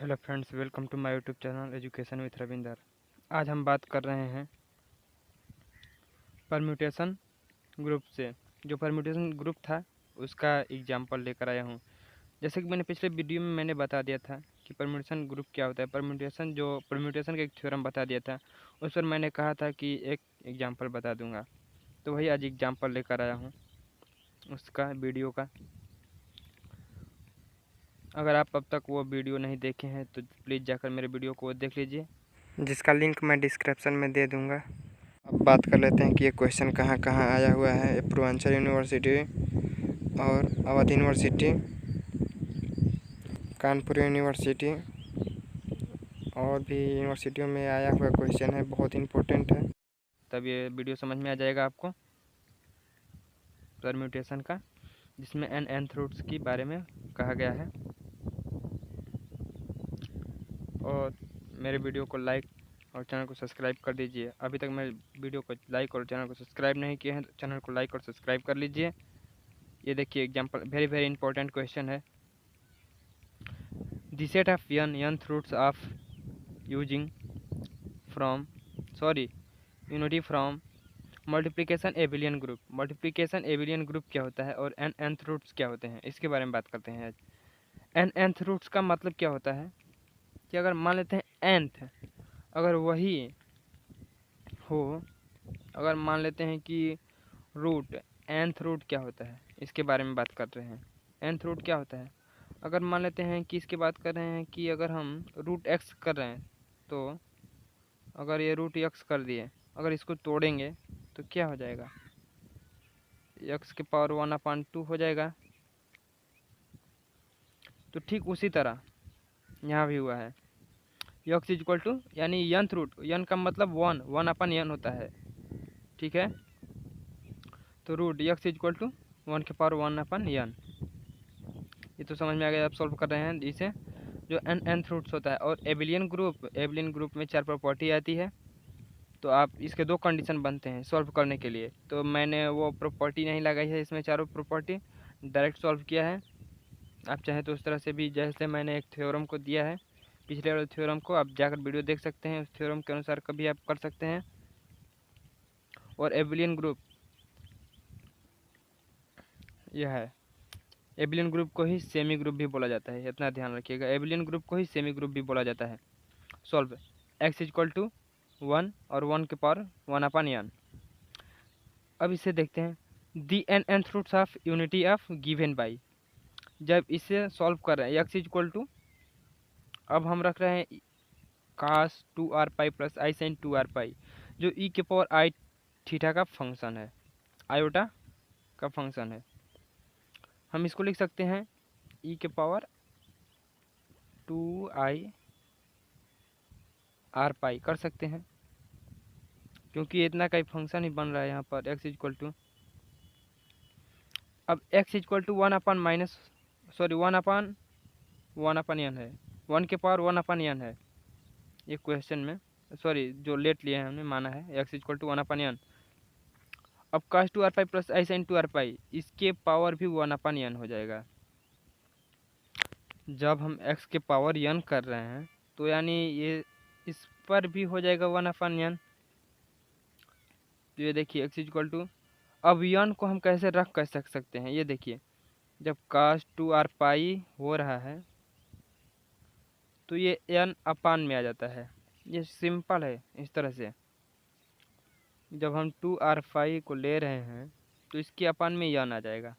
Hello friends, welcome to my YouTube channel education with Ravinder. आज हम बात कर रहे हैं परम्यूटेशन ग्रुप से। जो परम्यूटेशन ग्रुप था उसका एग्जांपल लेकर आया हूँ। जैसे कि मैंने पिछले वीडियो में मैंने बता दिया था कि परम्यूटेशन ग्रुप क्या होता है। परम्यूटेशन का एक थ्योरम बता दिया था। उस पर मैंने कहा था कि एक एग्जाम्पल बता दूंगा, तो वही आज एग्जाम्पल लेकर आया हूँ उसका वीडियो का। अगर आप अब तक वो वीडियो नहीं देखे हैं तो प्लीज़ जाकर मेरे वीडियो को देख लीजिए, जिसका लिंक मैं डिस्क्रिप्शन में दे दूंगा। अब बात कर लेते हैं कि ये क्वेश्चन कहाँ कहाँ आया हुआ है। ये पूर्वांचल यूनिवर्सिटी और अवध यूनिवर्सिटी, कानपुर यूनिवर्सिटी और भी यूनिवर्सिटियों में आया हुआ क्वेश्चन है, बहुत इम्पोर्टेंट है। तब ये वीडियो समझ में आ जाएगा आपको परम्यूटेशन का, जिसमें nth रूट्स के बारे में कहा गया है। और मेरे वीडियो को लाइक और चैनल को सब्सक्राइब कर दीजिए। अभी तक मेरे वीडियो को लाइक और चैनल को सब्सक्राइब नहीं किए हैं तो चैनल को लाइक और सब्सक्राइब कर लीजिए। ये देखिए example, very very important question है। The set of nth roots of using from unity from multiplication abelian group. Multiplication abelian group क्या होता है और nth रूट्स क्या होते हैं, इसके बारे में बात करते हैं आज। nth रूट्स का मतलब क्या होता है कि अगर मान लेते हैं nth, अगर वही हो, अगर मान लेते हैं कि रूट, nth रूट क्या होता है इसके बारे में बात कर रहे हैं। nth रूट क्या होता है, अगर मान लेते हैं कि इसकी बात कर रहे हैं कि अगर हम रूट x कर रहे हैं, तो अगर ये रूट x कर दिए, अगर इसको तोड़ेंगे तो क्या हो जाएगा, x के पावर 1/2 हो जाएगा। तो ठीक उसी तरह यहाँ भी हुआ है। x इक्वल टू यानी nth रूट, n का मतलब 1/n होता है, ठीक है। तो रूट x इक्वल टू 1 के पावर 1/n, ये तो समझ में आ गया। आप सॉल्व कर रहे हैं इसे, जो nth रूट्स होता है। और एबिलियन ग्रुप में 4 प्रॉपर्टी आती है, तो आप इसके 2 कंडीशन बनते हैं सॉल्व करने के लिए। तो मैंने वो प्रॉपर्टी नहीं लगाई है इसमें, चारों प्रॉपर्टी डायरेक्ट सॉल्व किया है। आप चाहें तो उस तरह से भी, जैसे मैंने एक थ्योरम को दिया है, पिछले वाले थ्योरम को आप जाकर वीडियो देख सकते हैं, उस थ्योरम के अनुसार कभी आप कर सकते हैं। और एबिलियन ग्रुप यह है, एबिलियन ग्रुप को ही सेमी ग्रुप भी बोला जाता है, इतना ध्यान रखिएगा। एबिलियन ग्रुप को ही सेमी ग्रुप भी बोला जाता है। सॉल्व x इक्वल टू 1 और 1 के पावर 1/n। अब इसे देखते हैं, the nth roots of unity of given by. जब इसे सॉल्व कर रहे हैं x इक्वल टू, अब हम रख रहे हैं cos 2r पाई प्लस आई sin 2r पाई, जो e के पावर आई थीटा का फंक्शन है, आयोटा का फंक्शन है। हम इसको लिख सकते हैं e के पावर 2i r पाई कर सकते हैं, क्योंकि इतना का ही फंक्शन ही बन रहा है यहाँ पर x इक्वल टू। अब x इक्वल टू 1/n है, 1 के पावर 1/n है ये क्वेश्चन में, जो लेट लिए हैं हमने माना है x इक्वल टू 1/n। अब cos 2r पाई प्लस आई sin 2r पाई, इसके पावर भी 1/n हो जाएगा। जब हम x के पावर n कर रहे हैं तो यानी ये इस पर भी हो जाएगा 1/n। तो ये देखिए x इक्वल टू, अब n को हम कैसे रख कर सकते हैं, ये देखिए, जब cos 2r पाई हो रहा है तो ये n अपान में आ जाता है। ये सिंपल है इस तरह से, जब हम 2r पाई को ले रहे हैं तो इसके अपान में n आ जाएगा।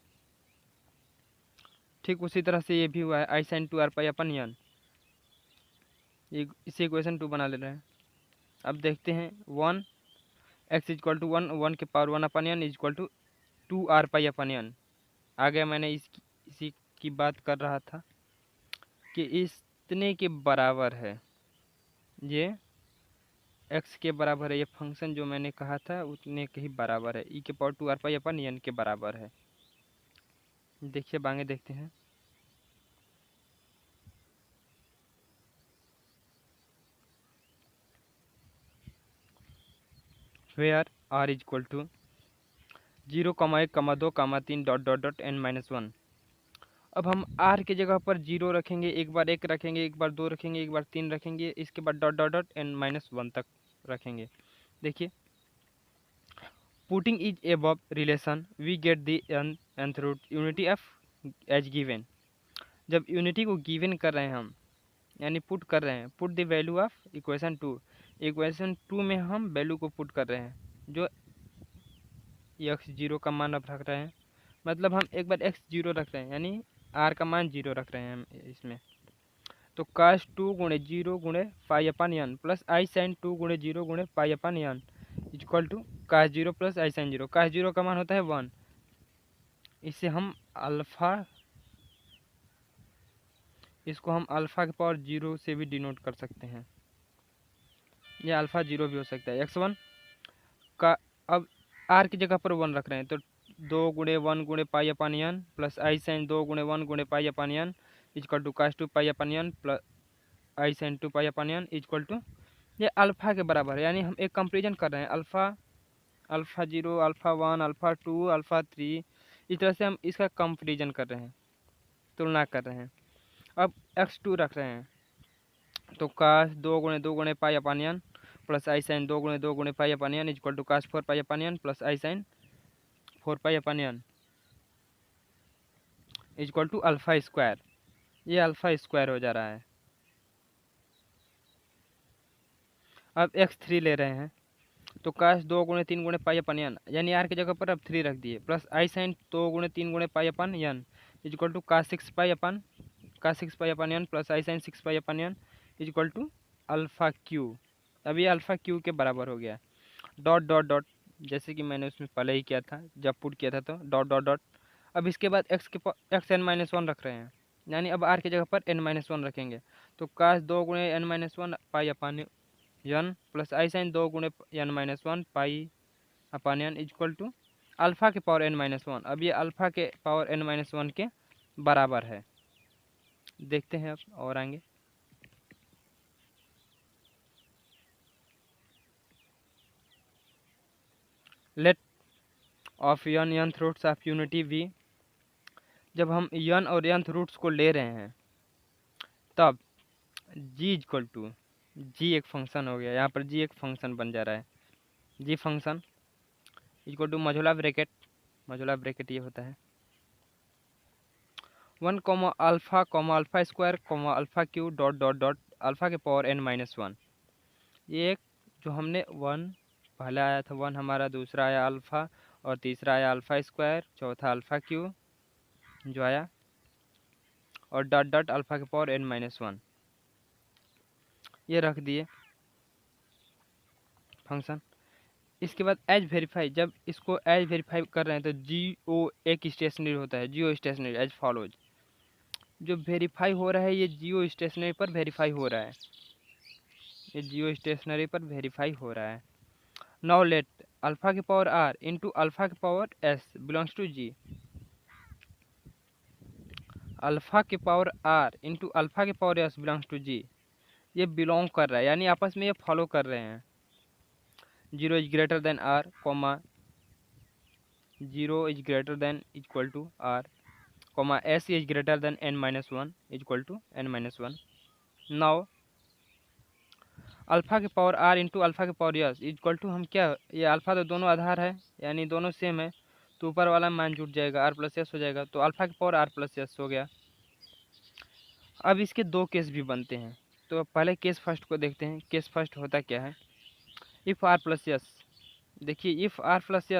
ठीक उसी तरह से ये भी हुआ है, आई sin 2r pi upon n, ये इसे इक्वेशन 2 बना ले रहे हैं। अब देखते हैं 1 x इक्वल टू 1 के power 1/n equal to 2r pi upon n आ गया। मैंने इसी की बात कर रहा था कि इतने के बराबर है, ये x के बराबर है, ये फंक्शन जो मैंने कहा था उतने के ही बराबर है, e के power 2r pi upon n के बराबर है। देखिए आगे देखते हैं, where r equal to 0, 1, 2, 3 ... n-1। अब हम आर की जगह पर 0 रखेंगे, एक बार 1 रखेंगे, एक बार 2 रखेंगे, एक बार 3 रखेंगे, इसके बाद डॉट डॉट डॉट n-1 तक रखेंगे। देखिए, putting is above relation we get the nth root unity of as given. जब यूनिटी को गिवन कर रहे हैं हम, यानी पुट कर रहे हैं, put the value of equation 2, equation 2 में हम वैल्यू को पुट कर रहे हैं, जो x0 का मान अब रख रहे हैं, मतलब हम एक बार x0 रख रहे हैं, यानी r का मान 0 रख रहे हैं हम इसमें। तो cos 2 गुणे 0 गुणे pi upon n plus i sine 2 गुणे 0 गुणे pi upon n equal to cos 0 plus i sine 0। cos 0 का मान होता है 1। इससे हम अल्फ़ा, इसको हम अल्फ़ा के पावर 0 से भी डिनोट कर सकते हैं, या अल्फ़ा 0 भी हो सकता है। x1 का अब r की जगह पर 1 रख रहे हैं, तो 2 गुणे 1 गुणे pi upon n plus i sine 2 गुणे 1 गुणे pi upon n equal to cos 2 pi upon n plus i sine 2 pi upon n equal to, ये अल्फ़ा के बराबर है, यानी हम एक कंपेरिजन कर रहे हैं, अल्फ़ा 0, अल्फ़ा 1, अल्फ़ा 2, अल्फ़ा 3, इस तरह से हम इसका कंपेरिजन कर रहे हैं, तुलना कर रहे हैं। अब x2 रख रहे हैं, तो cos 2 गुणे pi upon n plus i sine 2 गुणे pi upon n equal to cos 4 pi upon n plus i sine 4 pi upon n equal to alpha square. ये अल्फ़ा स्क्वायर हो जा रहा है। अब x3 ले रहे हैं, तो cos 2 गुणे 3 गुणे पाई अपन n, यानी r की जगह पर अब 3 रख दिए, प्लस आई साइन 2 गुणे 3 गुणे pi upon n equal to cos 6 pi upon n plus i sine 6 pi upon n equal to alpha cube. अब ये अल्फ़ा क्यू के बराबर हो गया। डॉट डॉट डॉट, जैसे कि मैंने उसमें पहले ही किया था, जब पुट किया था, तो डॉट डॉट डॉट। अब इसके बाद एक्स n-1 रख रहे हैं, यानी अब r की जगह पर n-1 रखेंगे, तो cos 2 गुणे n-1 pi upon n plus i sine 2 गुणे n-1 pi upon n equal to alpha के पावर n-1। अब ये अल्फ़ा के पावर n-1 के बराबर है। देखते हैं अब और आएंगे। Let of n roots of unity v, जब हम n और nth रूट्स को ले रहे हैं, तब g इक्वल टू, g एक फंक्शन हो गया, यहाँ पर g एक फंक्शन बन जा रहा है, g फंक्शन इक्वल टू मझोला ब्रैकेट ये होता है 1 alpha square alpha cube dot dot dot alpha के पावर n-1। ये एक जो हमने 1 पहला आया था 1 हमारा, दूसरा आया अल्फ़ा, और तीसरा आया अल्फ़ा स्क्वायर, चौथा अल्फ़ा क्यू जो आया, और डॉट डॉट अल्फ़ा के पावर n-1 ये रख दिए फंक्शन। इसके बाद एज वेरीफाई, जब इसको एज वेरीफाई कर रहे हैं, तो GO एक स्टेशनरी होता है, GO स्टेशनरी एज फॉलोज। जो वेरीफाई हो रहा है ये GO स्टेशनरी पर वेरीफाई हो रहा है, ये GO स्टेशनरी पर वेरीफाई हो रहा है। नाउ लेट अल्फ़ा के पावर r इंटू अल्फ़ा के power s belongs to g, alpha के पावर r इंटू अल्फ़ा के power s belongs to g, ये बिलोंग कर रहा है, यानी आपस में ये फॉलो कर रहे हैं। 0 is greater than r, 0 is greater than equal to r, s is greater than n-1 equal to n-1। Now alpha के पावर r इंटू अल्फ़ा के पावर s इक्वल टू, हम क्या, ये अल्फ़ा तो दोनों आधार है, यानी दोनों सेम है, तो ऊपर वाला मान जुट जाएगा, r प्लस एस हो जाएगा, तो अल्फ़ा के पावर r प्लस एस हो गया। अब इसके दो केस भी बनते हैं, तो पहले केस फर्स्ट को देखते हैं। केस फर्स्ट होता क्या है, इफ़ r प्लस एस, देखिए if r plus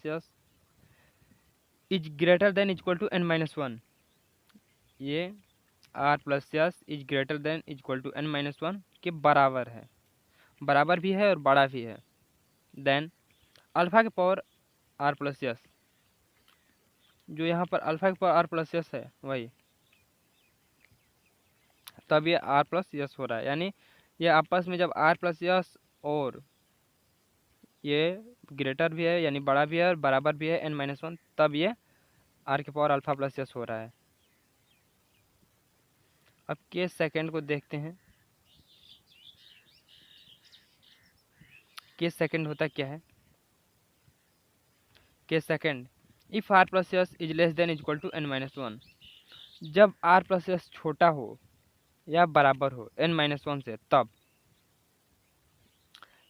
s is greater than equal to n-1, ये r plus s is greater than equal to n-1 के बराबर है, बराबर भी है और बड़ा भी है। देन अल्फ़ा के पावर r प्लस एस, जो यहाँ पर अल्फ़ा के पावर r प्लस एस है वही, तब ये r प्लस एस हो रहा है, यानी ये आपस में जब r प्लस एस और ये ग्रेटर भी है, यानी बड़ा भी है और बराबर भी है n-1, तब ये r के पावर अल्फ़ा प्लस एस हो रहा है। अब केस सेकंड को देखते हैं। केस सेकंड होता क्या है, case second if r plus s is less than equal to n minus one, जब आर प्लस एस छोटा हो या बराबर हो एन माइनस वन से, तब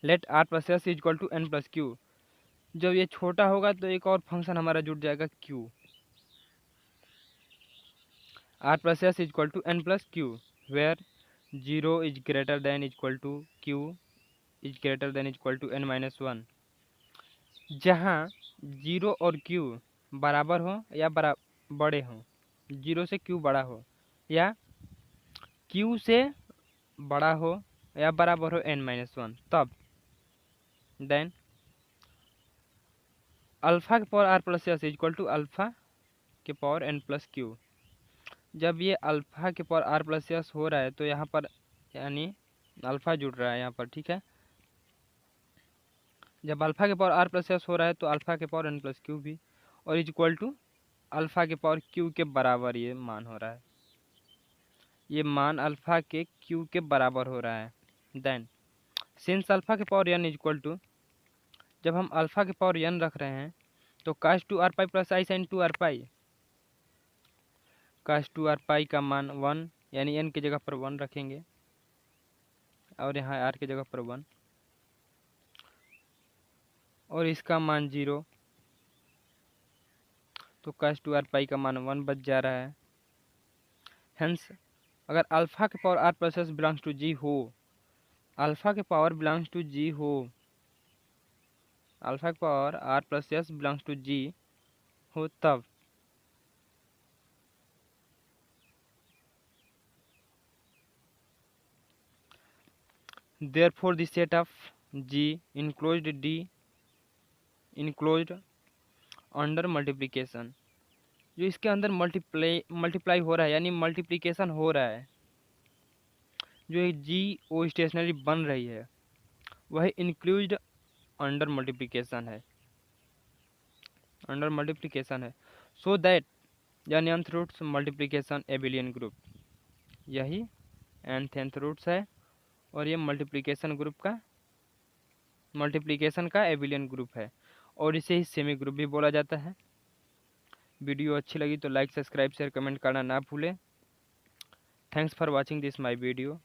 let r plus s equal to n plus q, जब ये छोटा होगा तो एक और फंक्शन हमारा जुड़ जाएगा q, r plus s equal to n plus q, where zero is greater than equal to q is greater than equal to n minus one, जहाँ जीरो और क्यू बराबर हो या बड़े हों, जीरो से क्यू बड़ा हो या क्यू से बड़ा हो या बराबर हो एन माइनस वन, तब देन अल्फा के power r plus s equal to alpha के पावर एन प्लस क्यू, जब ये अल्फा के पावर आर प्लस एस हो रहा है तो यहाँ पर यानी अल्फा जुड़ रहा है यहाँ पर, ठीक है। जब अल्फा के पावर आर प्लस एस हो रहा है तो अल्फा के पावर एन प्लस क्यू भी, और इक्वल टू अल्फा के पावर क्यू के बराबर ये मान हो रहा है, ये मान अल्फा के क्यू के बराबर हो रहा है। देन सिंस अल्फा के पावर एन इक्वल टू, जब हम अल्फा के पावर एन रख रहे हैं तो cos two r pi plus i sine two r pi, cos two r पाई का मान वन, यानी एन की जगह पर वन रखेंगे और यहाँ आर की जगह पर वन, और इसका मान जीरो, तो काश टू आर पाई का मान वन बच जा रहा है। हेंस अगर अल्फा के power r plus s belongs to G हो, अल्फा के पावर बिलोंग्स टू जी हो, अल्फा के power r plus s belongs to G हो, तब therefore the set of G enclosed D enclosed under multiplication, जो इसके अंदर मल्टीप्लाई हो रहा है यानी मल्टीप्लिकेशन हो रहा है, जो जी ओ स्टेशनरी बन रही है वह इंक्लूज्ड अंडर मल्टीप्लिकेशन है, अंडर मल्टीप्लिकेशन है, सो दैट यानी nth roots multiplication abelian group, यही nth रूट्स है और ये मल्टीप्लिकेशन का एबिलियन ग्रुप है, और इसे ही सेमी ग्रुप भी बोला जाता है। वीडियो अच्छी लगी तो लाइक सब्सक्राइब शेयर कमेंट करना ना भूलें। Thanks for watching this my video.